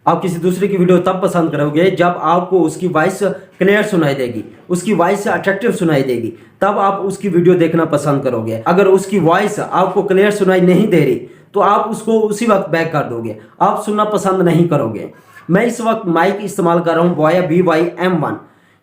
आप किसी दूसरे की वीडियो तब पसंद करोगे जब आपको उसकी वॉइस क्लियर सुनाई देगी, उसकी वॉइस अट्रैक्टिव सुनाई देगी, तब आप उसकी वीडियो देखना पसंद करोगे। अगर उसकी वॉइस आपको क्लियर सुनाई नहीं दे रही तो आप उसको उसी वक्त बैक कर दोगे, आप सुनना पसंद नहीं करोगे। मैं इस वक्त माइक इस्तेमाल कर रहा हूँ बोया BY-M1।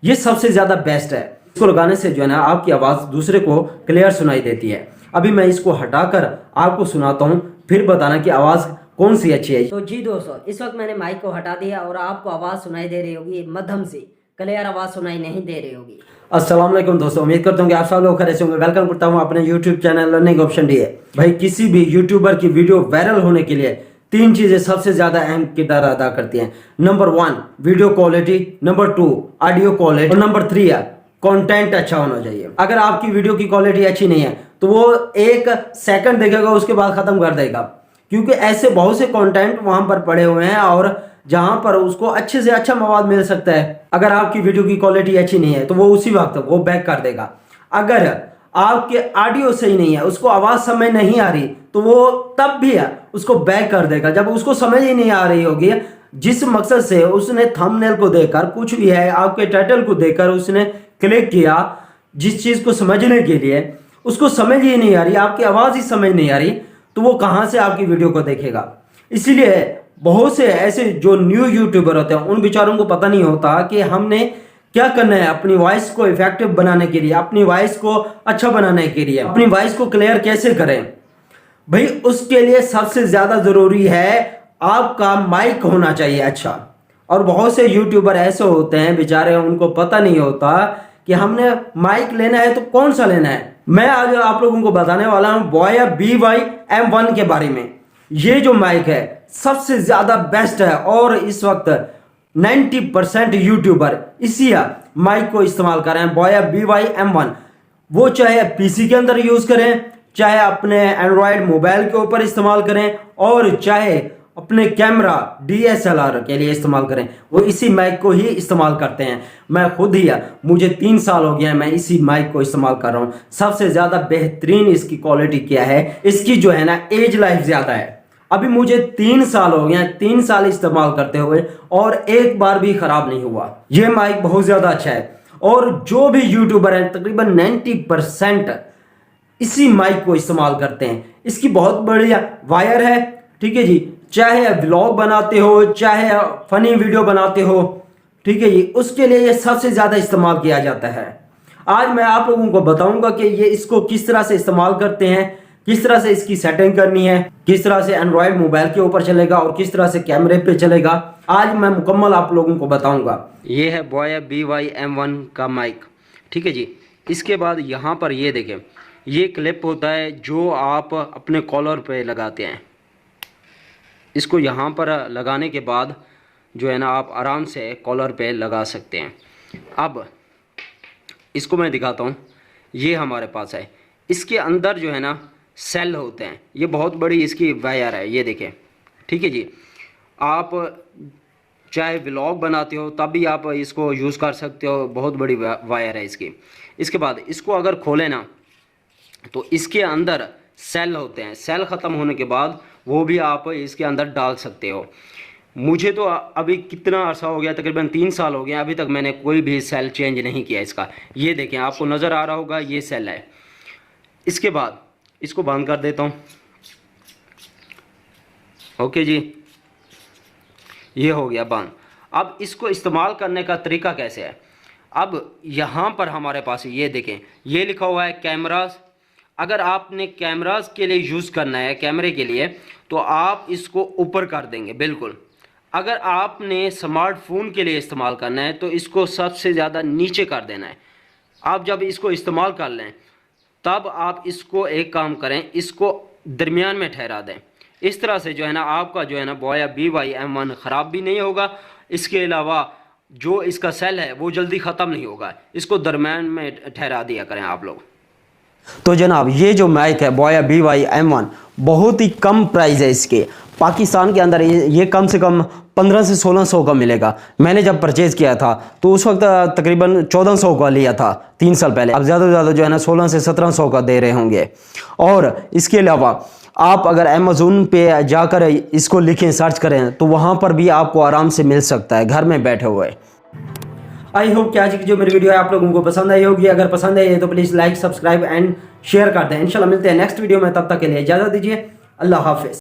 ये सबसे ज़्यादा बेस्ट है। इसको लगाने से जो है ना आपकी आवाज़ दूसरे को क्लियर सुनाई देती है। अभी मैं इसको हटाकर आपको सुनाता हूँ, फिर बताना कि आवाज़ कौन सी अच्छी है। तो जी दोस्तों, इस वक्त मैंने माइक को हटा दिया और आपको आवाज़ सुनाई दे रही होगी मध्यम सी, क्लियर आवाज़ सुनाई नहीं दे रही होगी। अस्सलाम वालेकुम दोस्तों, उम्मीद करता हूँ कि आप सब लोग खैरियत से होंगे। वेलकम करता हूँ अपने YouTube channel learning option D. भाई किसी भी यूट्यूबर की वीडियो वायरल होने के लिए तीन चीजें सबसे ज्यादा अहम किरदार अदा करती हैं। Number 1 video quality, number 2 audio quality और नंबर 3 कंटेंट अच्छा होना चाहिए। अगर आपकी वीडियो की क्वालिटी अच्छी नहीं है तो वो 1 सेकंड देखेगा, उसके बाद खत्म कर देगा, क्योंकि ऐसे बहुत से कंटेंट वहां पर पड़े हुए हैं और जहां पर उसको अच्छे से अच्छा मवाद मिल सकता है। अगर आपकी वीडियो की क्वालिटी अच्छी नहीं है तो वो उसी वक्त वो बैक कर देगा। अगर आपके ऑडियो सही नहीं है, उसको आवाज समझ नहीं आ रही, तो वो तब भी है उसको बैक कर देगा जब उसको समझ ही नहीं आ रही होगी। जिस मकसद से उसने थंबनेल को देखकर, कुछ भी है आपके टाइटल को देखकर उसने क्लिक किया, जिस चीज को समझने के लिए उसको समझ ही नहीं आ रही, आपकी आवाज ही समझ नहीं आ रही, तो वो कहां से आपकी वीडियो को देखेगा। इसीलिए बहुत से ऐसे जो न्यू यूट्यूबर होते हैं उन बेचारों को पता नहीं होता कि हमने क्या करना है अपनी वॉइस को इफेक्टिव बनाने के लिए, अपनी वॉइस को अच्छा बनाने के लिए, अपनी वॉइस को क्लियर कैसे करें। भाई उसके लिए सबसे ज्यादा जरूरी है आपका माइक होना चाहिए अच्छा। और बहुत से यूट्यूबर ऐसे होते हैं बेचारे, उनको पता नहीं होता कि हमने माइक लेना है तो कौन सा लेना है। मैं आज आप लोगों को बताने वाला हूं बोया BY-M1 के बारे में। ये जो माइक है सबसे ज्यादा बेस्ट है और इस वक्त 90% यूट्यूबर इसी माइक को इस्तेमाल कर रहे हैं, बोया BY-M1। वो चाहे पीसी के अंदर यूज करें, चाहे अपने एंड्रॉयड मोबाइल के ऊपर इस्तेमाल करें, और चाहे अपने कैमरा DSLR के लिए इस्तेमाल करें, वो इसी माइक को ही इस्तेमाल करते हैं। मैं खुद ही मुझे 3 साल हो गया, मैं इसी माइक को इस्तेमाल कर रहा हूँ। सबसे ज्यादा बेहतरीन इसकी क्वालिटी क्या है, इसकी जो है ना एज लाइफ ज्यादा है। अभी मुझे 3 साल हो गए, 3 साल इस्तेमाल करते हुए और एक बार भी खराब नहीं हुआ। ये माइक बहुत ज्यादा अच्छा है और जो भी यूट्यूबर है तकरीबन 90% इसी माइक को इस्तेमाल करते हैं। इसकी बहुत बढ़िया वायर है, ठीक है जी। चाहे व्लॉग बनाते हो, चाहे फनी वीडियो बनाते हो, ठीक है जी, उसके लिए ये सबसे ज्यादा इस्तेमाल किया जाता है। आज मैं आप लोगों को बताऊंगा कि ये इसको किस तरह से इस्तेमाल करते हैं, किस तरह से इसकी सेटिंग करनी है, किस तरह से एंड्रॉयड मोबाइल के ऊपर चलेगा और किस तरह से कैमरे पे चलेगा। आज मैं मुकम्मल आप लोगों को बताऊंगा। ये है बोया BY-M1 का माइक, ठीक है जी। इसके बाद यहाँ पर ये देखें, ये क्लिप होता है जो आप अपने कॉलर पे लगाते हैं। इसको यहाँ पर लगाने के बाद जो है ना आप आराम से कॉलर पे लगा सकते हैं। अब इसको मैं दिखाता हूँ। ये हमारे पास है, इसके अंदर जो है ना सेल होते हैं। ये बहुत बड़ी इसकी वायर है, ये देखें, ठीक है जी। आप चाहे व्लॉग बनाते हो तब भी आप इसको यूज़ कर सकते हो, बहुत बड़ी वायर है इसकी। इसके बाद इसको अगर खोलें ना तो इसके अंदर सेल होते हैं। सेल ख़त्म होने के बाद वो भी आप इसके अंदर डाल सकते हो। मुझे तो अभी कितना अर्सा हो गया, तकरीबन 3 साल हो गया, अभी तक मैंने कोई भी सेल चेंज नहीं किया इसका। ये देखें, आपको नज़र आ रहा होगा, ये सेल है। इसके बाद इसको बंद कर देता हूँ। ओके जी, ये हो गया बंद। अब इसको इस्तेमाल करने का तरीका कैसे है। अब यहाँ पर हमारे पास ये देखें, ये लिखा हुआ है कैमरास। अगर आपने कैमरास के लिए यूज़ करना है, कैमरे के लिए, तो आप इसको ऊपर कर देंगे बिल्कुल। अगर आपने स्मार्टफोन के लिए इस्तेमाल करना है तो इसको सबसे ज़्यादा नीचे कर देना है। आप जब इसको इस्तेमाल कर लें तब आप इसको एक काम करें, इसको दरमियान में ठहरा दें। इस तरह से जो है ना आपका जो है ना बोया BY-M1 ख़राब भी नहीं होगा। इसके अलावा जो इसका सेल है वो जल्दी ख़त्म नहीं होगा। इसको दरमियान में ठहरा दिया करें आप लोग। तो जनाब ये जो माइक है बोया BY-M1 बहुत ही कम प्राइस है इसके। पाकिस्तान के अंदर ये कम से कम 15 से 1600 का मिलेगा। मैंने जब परचेज़ किया था तो उस वक्त तकरीबन 1400 का लिया था 3 साल पहले। अब ज़्यादा से ज़्यादा जो है ना 16 से 1700 का दे रहे होंगे। और इसके अलावा आप अगर अमेज़ोन पे जाकर इसको लिखें, सर्च करें, तो वहाँ पर भी आपको आराम से मिल सकता है घर में बैठे हुए। आई होप कि आज की जो मेरी वीडियो है आप लोगों को पसंद आई होगी। अगर पसंद आई है तो please like, subscribe and share कर दें। इंशाल्लाह मिलते हैं नेक्स्ट वीडियो में, तब तक के लिए इजाज़त दीजिए। अल्लाह हाफिज़।